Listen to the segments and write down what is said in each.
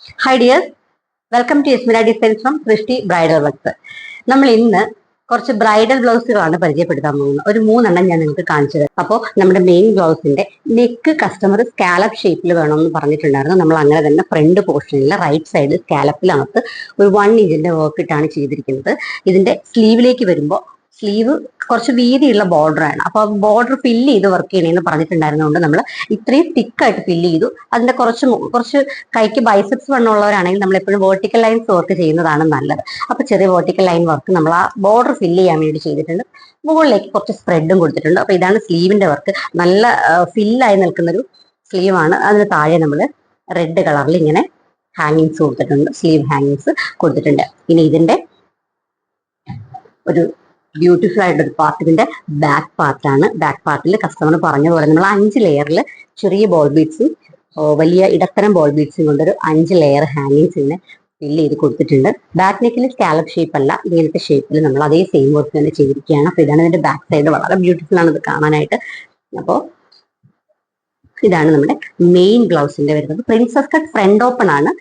Hi dears, welcome to Ismira Designs from Srishti Bridal Works. നമ്മൾ ഇന്ന് കുറച്ച് bridal ബ്ലൗസുകളാണ് പരിചയപ്പെടുത്താൻ പോകുന്നത്. ഒരു 3 ഞാൻ നിങ്ങൾക്ക് കാണിച്ചു തരാം. അപ്പോൾ നമ്മുടെ മെയിൻ ബ്ലൗസിന്റെ നെക്ക് കസ്റ്റമർ സ്കാലപ്പ് ഷേപ്പിൽ വേണമെന്ന് പറഞ്ഞിട്ടുണ്ടായിരുന്നു. നമ്മൾ അങ്ങനെ തന്നെ ഫ്രണ്ട് പോർഷനിൽ റൈറ്റ് സൈഡ് സ്കാലപ്പിനകത്ത് ഒരു 1 ഇഞ്ചിന്റെ വർക്ക് ഇട്ടാണ് ചെയ്തിരിക്കുന്നത്. ഇതിന്റെ സ്ലീവിലേക്ക് വരുമ്പോൾ സ്ലീവ് കുറച്ച് വീതിയുള്ള ബോർഡറാണ്. അപ്പൊ ബോർഡർ ഫില്ല് ചെയ്ത് വർക്ക് ചെയ്യണമെന്ന് പറഞ്ഞിട്ടുണ്ടായിരുന്നതുകൊണ്ട് നമ്മൾ ഇത്രയും തിക്കായിട്ട് ഫില്ല് ചെയ്തു. അതിന്റെ കുറച്ച് കൈക്ക് ബൈസെപ്സ് വണ്ണമുള്ളവരാണെങ്കിൽ നമ്മൾ എപ്പോഴും വേർട്ടിക്കൽ ലൈൻസ് വർക്ക് ചെയ്യുന്നതാണ് നല്ലത്. അപ്പൊ ചെറിയ വേർട്ടിക്കൽ ലൈൻ വർക്ക് നമ്മൾ ആ ബോർഡർ ഫില്ല് ചെയ്യാൻ വേണ്ടി ചെയ്തിട്ടുണ്ട്. മുകളിലേക്ക് കുറച്ച് സ്പ്രെഡും കൊടുത്തിട്ടുണ്ട്. അപ്പൊ ഇതാണ് സ്ലീവിന്റെ വർക്ക്. നല്ല ഫില്ലായി നിൽക്കുന്നൊരു സ്ലീവാണ്. അതിന് താഴെ നമ്മൾ റെഡ് കളറിൽ ഇങ്ങനെ ഹാങ്ങിങ്സ് കൊടുത്തിട്ടുണ്ട്, സ്ലീവ് ഹാങ്ങിങ്സ് കൊടുത്തിട്ടുണ്ട്. ഇനി ഇതിന്റെ ഒരു ബ്യൂട്ടിഫുൾ ആയിട്ട് ഒരു പാർട്ട് ഇതിന്റെ ബാക്ക് പാർട്ടാണ്. ബാക്ക് പാർട്ടിൽ കസ്റ്റമർ പറഞ്ഞ പോലെ നമ്മൾ 5 ലെയറിൽ ചെറിയ ബോൾ ബീഡ്സും വലിയ ഇടത്തരം ബോൾ ബീഡ്സും കൊണ്ട് ഒരു 5 ലെയർ ഹാങ്ങിങ്സ് ഇങ്ങനെ ഫില്ല് ചെയ്ത് കൊടുത്തിട്ടുണ്ട്. ബാക്ക് നെക്കിൽ സ്കാലപ്പ് ഷേപ്പ് അല്ല, ഇങ്ങനത്തെ ഷേപ്പിൽ നമ്മൾ അതേ സെയിം വർക്ക് തന്നെ ചെയ്തിരിക്കുകയാണ്. അപ്പൊ ഇതാണ് ഇതിന്റെ ബാക്ക് സൈഡ്. വളരെ ബ്യൂട്ടിഫുൾ ആണ് ഇത് കാണാനായിട്ട്. അപ്പോൾ ഇതാണ് നമ്മുടെ മെയിൻ ബ്ലൗസിന്റെ വരുന്നത്. പ്രിൻസസ് കട്ട് ഫ്രണ്ട് ഓപ്പൺ ആണ്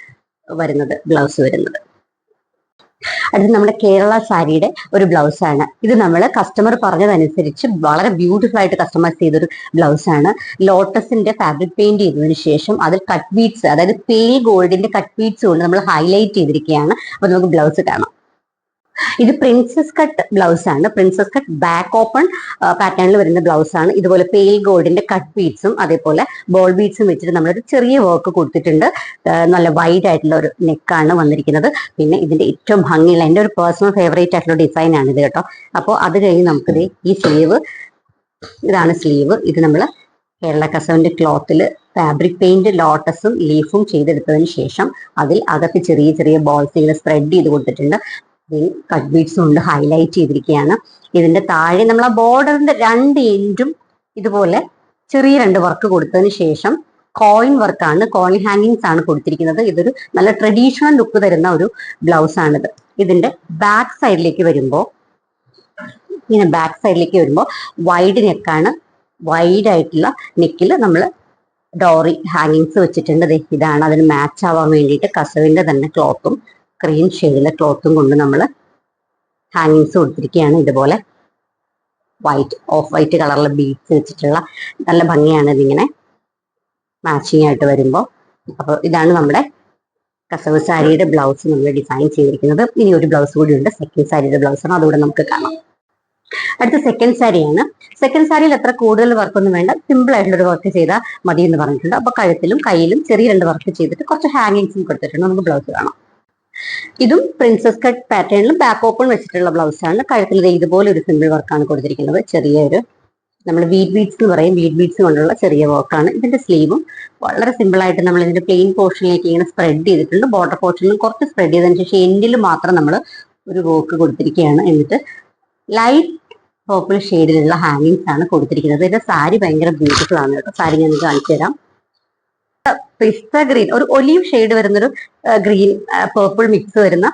വരുന്നത് ബ്ലൗസ് വരുന്നത്. അടുത്ത് നമ്മുടെ കേരള സാരിയുടെ ഒരു ബ്ലൗസ് ആണ്. ഇത് നമ്മൾ കസ്റ്റമർ പറഞ്ഞതനുസരിച്ച് വളരെ ബ്യൂട്ടിഫുൾ ആയിട്ട് കസ്റ്റമൈസ് ചെയ്തൊരു ബ്ലൗസ് ആണ്. ലോട്ടസിന്റെ ഫാബ്രിക് പെയിന്റ് ചെയ്തതിനു ശേഷം അതിൽ കട്ട് ബീഡ്സ്, അതായത് പെയിൽ ഗോൾഡിന്റെ കട്ട് ബീഡ്സ് കൊണ്ട് നമ്മൾ ഹൈലൈറ്റ് ചെയ്തിരിക്കുകയാണ്. അപ്പൊ നമുക്ക് ബ്ലൗസ് കാണാം. ഇത് പ്രിൻസസ് കട്ട് ബ്ലൗസ് ആണ്. പ്രിൻസസ് കട്ട് ബാക്ക് ഓപ്പൺ പാറ്റേണിൽ വരുന്ന ബ്ലൗസ് ആണ്. ഇതുപോലെ പെയിൽ ഗോൾഡിന്റെ കട്ട് ബീഡ്സും അതേപോലെ ബോൾ ബീഡ്സും വെച്ചിട്ട് നമ്മളൊരു ചെറിയ വർക്ക് കൊടുത്തിട്ടുണ്ട്. നല്ല വൈഡ് ആയിട്ടുള്ള ഒരു നെക്കാണ് വന്നിരിക്കുന്നത്. പിന്നെ ഇതിന്റെ ഏറ്റവും ഭംഗിയുള്ള എൻ്റെ ഒരു പേഴ്സണൽ ഫേവറേറ്റ് ആയിട്ടുള്ള ഡിസൈൻ ആണ് ഇത് കേട്ടോ. അപ്പോൾ അത് കഴിഞ്ഞ് നമുക്കിത് ഈ സ്ലീവ്, ഇതാണ് സ്ലീവ്. ഇത് നമ്മൾ കേരള കസവിന്റെ ക്ലോത്തിൽ ഫാബ്രിക് പെയിന്റ് ലോട്ടസും ലീഫും ചെയ്തെടുത്തതിന് ശേഷം അതിൽ അകത്ത് ചെറിയ ചെറിയ ബോൾസ് ഇങ്ങനെ സ്പ്രെഡ് ചെയ്ത് കൊടുത്തിട്ടുണ്ട്. കട്ട് ബീഡ്സ് കൊണ്ട് ഹൈലൈറ്റ് ചെയ്തിരിക്കുകയാണ്. ഇതിന്റെ താഴെ നമ്മൾ ആ ബോർഡറിന്റെ 2 എൻഡും ഇതുപോലെ ചെറിയ 2 വർക്ക് കൊടുത്തതിന് ശേഷം കോയിൻ വർക്കാണ്, കോയിൻ ഹാങ്ങിങ്സ് ആണ് കൊടുത്തിരിക്കുന്നത്. ഇതൊരു നല്ല ട്രഡീഷണൽ ലുക്ക് തരുന്ന ഒരു ബ്ലൗസ് ആണിത്. ഇതിന്റെ ബാക്ക് സൈഡിലേക്ക് വരുമ്പോൾ വൈഡ് നെക്കാണ്. വൈഡ് ആയിട്ടുള്ള നെക്കിൽ നമ്മൾ ഡോറി ഹാങ്ങിങ്സ് വെച്ചിട്ടുണ്ട്. ഇതാണ് അതിന് മാച്ച് ആവാൻ വേണ്ടിയിട്ട് കസവിന്റെ തന്നെ ക്ലോത്തും ക്രീം ഷെയ്ഡിലെ ക്ലോത്തും കൊണ്ട് നമ്മൾ ഹാങ്ങിങ്സ് കൊടുത്തിരിക്കുകയാണ്. ഇതുപോലെ ഓഫ് വൈറ്റ് കളറിലെ ബീഡ്സ് വെച്ചിട്ടുള്ള നല്ല ഭംഗിയാണ് ഇതിങ്ങനെ മാച്ചിങ് ആയിട്ട് വരുമ്പോൾ. അപ്പോൾ ഇതാണ് നമ്മുടെ കസവ് സാരിയുടെ ബ്ലൗസ് നമ്മൾ ഡിസൈൻ ചെയ്തിരിക്കുന്നത്. ഇനി ഒരു ബ്ലൗസ് കൂടി ഉണ്ട്, സെക്കൻഡ് സാരിയുടെ ബ്ലൗസ് ആണ്. അതുകൂടെ നമുക്ക് കാണാം. അടുത്ത സെക്കൻഡ് സാരിയാണ്. സെക്കൻഡ് സാരിയിൽ എത്ര കൂടുതൽ വർക്കൊന്നും വേണ്ട, സിമ്പിൾ ആയിട്ടുള്ളൊരു വർക്ക് ചെയ്താൽ മതി എന്ന് പറഞ്ഞിട്ടുണ്ട്. അപ്പൊ കഴുത്തിലും കയ്യിലും ചെറിയ 2 വർക്ക് ചെയ്തിട്ട് കുറച്ച് ഹാങ്ങിങ്സും കൊടുത്തിട്ടുണ്ട്. നമുക്ക് ബ്ലൗസ് കാണാം. ഇതും പ്രിൻസസ് കട്ട് പാറ്റേണിലും ബാക്ക് ഓപ്പൺ വെച്ചിട്ടുള്ള ബ്ലൗസ് ആണ്. കഴുത്തിൽ ഇതുപോലെ ഒരു സിമ്പിൾ വർക്കാണ് കൊടുത്തിരിക്കുന്നത്. ചെറിയൊരു നമ്മൾ വീഡ് ബീഡ്സ് എന്ന് പറയും, വീഡ് ബീഡ്സ് കൊണ്ടുള്ള ചെറിയ വർക്കാണ്. ഇതിന്റെ സ്ലീവും വളരെ സിമ്പിൾ ആയിട്ട് നമ്മൾ ഇതിന്റെ പ്ലെയിൻ പോർഷനിലേക്ക് ഇങ്ങനെ സ്പ്രെഡ് ചെയ്തിട്ടുണ്ട്. ബോർഡർ പോർഷനിലും കുറച്ച് സ്പ്രെഡ് ചെയ്തതിന് ശേഷം എൻഡിൽ മാത്രം നമ്മൾ ഒരു വർക്ക് കൊടുത്തിരിക്കുകയാണ്. എന്നിട്ട് ലൈറ്റ് പർപ്പിൾ ഷെയ്ഡിലുള്ള ഹാങ്ങിങ്സ് ആണ് കൊടുത്തിരിക്കുന്നത്. ഇതിന്റെ സാരി ഭയങ്കര ബ്യൂട്ടിഫുൾ ആണ് കേട്ടോ. സാരി ഞാൻ കാണിച്ചു തരാം. പിസ്ത ഗ്രീൻ, ഒരു ഒലീവ് ഷെയ്ഡ് വരുന്നൊരു ഗ്രീൻ പേർപ്പിൾ മിക്സ് വരുന്ന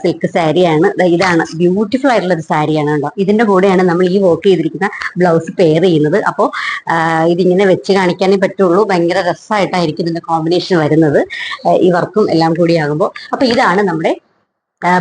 സിൽക്ക് സാരിയാണ്. ഇതാണ് ബ്യൂട്ടിഫുൾ ആയിട്ടുള്ള ഒരു സാരിയാണ് കേട്ടോ. ഇതിന്റെ കൂടെയാണ് നമ്മൾ ഈ വർക്ക് ചെയ്തിരിക്കുന്ന ബ്ലൗസ് പെയർ ചെയ്യുന്നത്. അപ്പോൾ ഇതിങ്ങനെ വെച്ച് കാണിക്കാനേ പറ്റുള്ളൂ. ഭയങ്കര രസമായിട്ടായിരിക്കും ഇതിന്റെ കോമ്പിനേഷൻ വരുന്നത്, ഈ വർക്കും എല്ലാം കൂടി ആകുമ്പോൾ. അപ്പൊ ഇതാണ് നമ്മുടെ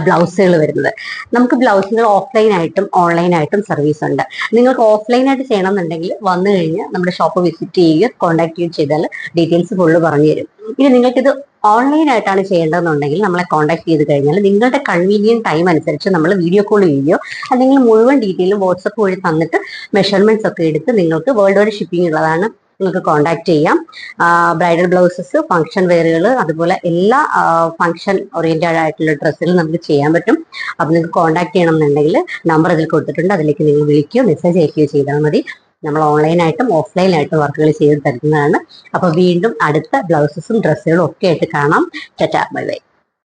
ബ്ലൗസുകൾ വരുന്നത്. നമുക്ക് ബ്ലൗസുകൾ ഓഫ്ലൈൻ ആയിട്ടും ഓൺലൈൻ ആയിട്ടും സർവീസ് ഉണ്ട്. നിങ്ങൾക്ക് ഓഫ്ലൈൻ ആയിട്ട് ചെയ്യണം എന്നുണ്ടെങ്കിൽ വന്നു കഴിഞ്ഞാൽ നമ്മുടെ ഷോപ്പ് വിസിറ്റ് ചെയ്യുക, കോൺടാക്ട് ചെയ്താൽ ഡീറ്റെയിൽസ് ഫുള്ള് പറഞ്ഞു തരും. ഇനി നിങ്ങൾക്കിത് ഓൺലൈൻ ആയിട്ടാണ് ചെയ്യേണ്ടതെന്നുണ്ടെങ്കിൽ നമ്മളെ കോൺടാക്ട് ചെയ്ത് കഴിഞ്ഞാൽ നിങ്ങളുടെ കൺവീനിയൻറ്റ് ടൈം അനുസരിച്ച് നമ്മൾ വീഡിയോ കോൾ ചെയ്യുകയോ അല്ലെങ്കിൽ മുഴുവൻ ഡീറ്റെയിലും വാട്സപ്പ് വഴി തന്നിട്ട് മെഷർമെന്റ്സ് ഒക്കെ എടുത്ത് നിങ്ങൾക്ക് വേൾഡ് വൈഡ് ഷിപ്പിംഗ് ഉള്ളതാണ്, നിങ്ങൾക്ക് കോൺടാക്ട് ചെയ്യാം. ബ്രൈഡൽ ബ്ലൗസസ്, ഫംഗ്ഷൻ വെയറുകൾ, അതുപോലെ എല്ലാ ഫംഗ്ഷൻ ഓറിയന്റഡ് ആയിട്ടുള്ള ഡ്രസ്സുകൾ നമുക്ക് ചെയ്യാൻ പറ്റും. അപ്പൊ നിങ്ങൾക്ക് കോൺടാക്ട് ചെയ്യണം എന്നുണ്ടെങ്കിൽ നമ്പർ അതിൽ കൊടുത്തിട്ടുണ്ട്. അതിലേക്ക് നിങ്ങൾ വിളിക്കുകയോ മെസ്സേജ് അയക്കുകയോ ചെയ്താൽ മതി. നമ്മൾ ഓൺലൈനായിട്ടും ഓഫ്ലൈനായിട്ടും വർക്കുകൾ ചെയ്ത് തരുന്നതാണ്. അപ്പൊ വീണ്ടും അടുത്ത ബ്ലൗസസും ഡ്രസ്സുകളും ഒക്കെ ആയിട്ട് കാണാം. Tata, bye bye.